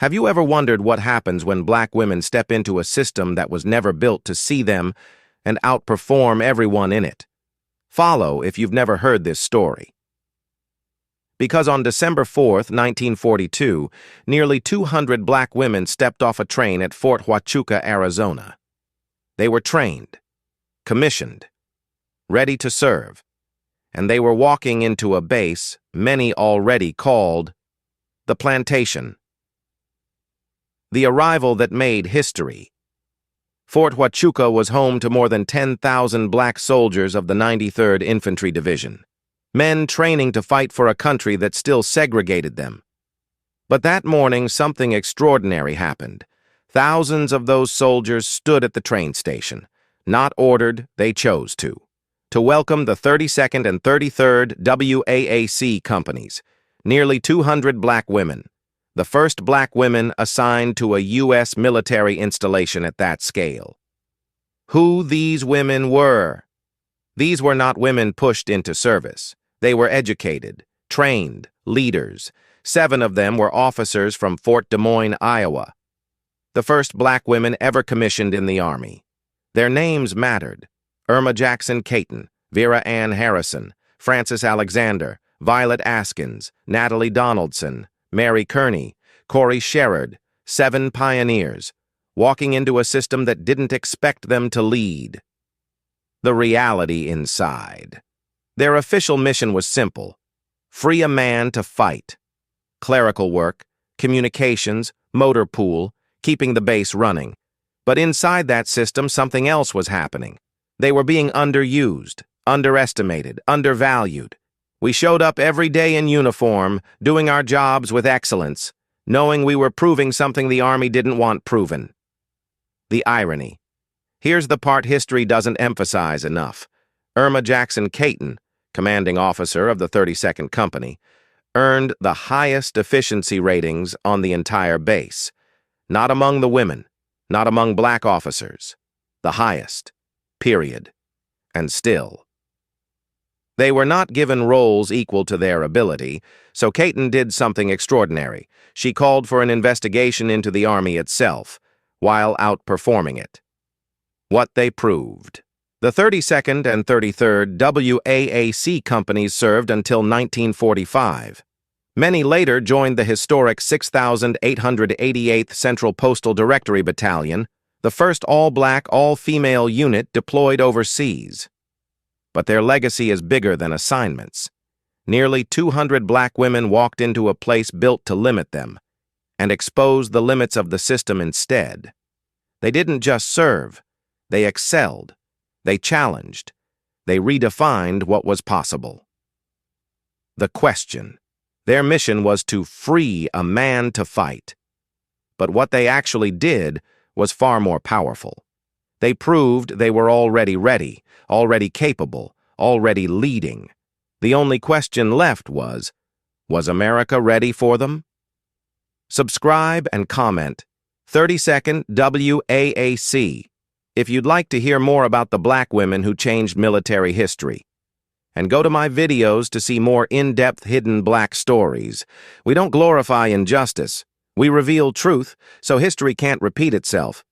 Have you ever wondered what happens when black women step into a system that was never built to see them and outperform everyone in it? Follow if you've never heard this story. Because on December 4th, 1942, nearly 200 black women stepped off a train at Fort Huachuca, Arizona. They were trained, commissioned, ready to serve, and they were walking into a base many already called the plantation. The arrival that made history. Fort Huachuca was home to more than 10,000 black soldiers of the 93rd Infantry Division, men training to fight for a country that still segregated them. But that morning, something extraordinary happened. Thousands of those soldiers stood at the train station. Not ordered, they chose to welcome the 32nd and 33rd WAAC companies, nearly 200 black women, the first black women assigned to a U.S. military installation at that scale. Who these women were? These were not women pushed into service. They were educated, trained, leaders. 7 of them were officers from Fort Des Moines, Iowa, the first black women ever commissioned in the Army. Their names mattered: Irma Jackson Cayton, Vera Ann Harrison, Frances Alexander, Violet Askins, Natalie Donaldson, Mary Kearney, Corey Sherrod, 7 pioneers, walking into a system that didn't expect them to lead. The reality inside. Their official mission was simple: free a man to fight. Clerical work, communications, motor pool, keeping the base running. But inside that system, something else was happening. They were being underused, underestimated, undervalued. We showed up every day in uniform, doing our jobs with excellence, knowing we were proving something the Army didn't want proven. The irony. Here's the part history doesn't emphasize enough. Irma Jackson Cayton, commanding officer of the 32nd Company, earned the highest efficiency ratings on the entire base. Not among the women, not among black officers. The highest. Period. And still. They were not given roles equal to their ability, so Cayton did something extraordinary. She called for an investigation into the Army itself, while outperforming it. What they proved. The 32nd and 33rd WAAC companies served until 1945. Many later joined the historic 6,888th Central Postal Directory Battalion, the first all-black, all-female unit deployed overseas. But their legacy is bigger than assignments. Nearly 200 black women walked into a place built to limit them, and exposed the limits of the system instead. They didn't just serve, they excelled, they challenged, they redefined what was possible. The question. Their mission was to free a man to fight. But what they actually did was far more powerful. They proved they were already ready, already capable, already leading. The only question left was America ready for them? Subscribe and comment. 32nd WAAC, if you'd like to hear more about the black women who changed military history. And go to my videos to see more in-depth hidden black stories. We don't glorify injustice. We reveal truth, so history can't repeat itself.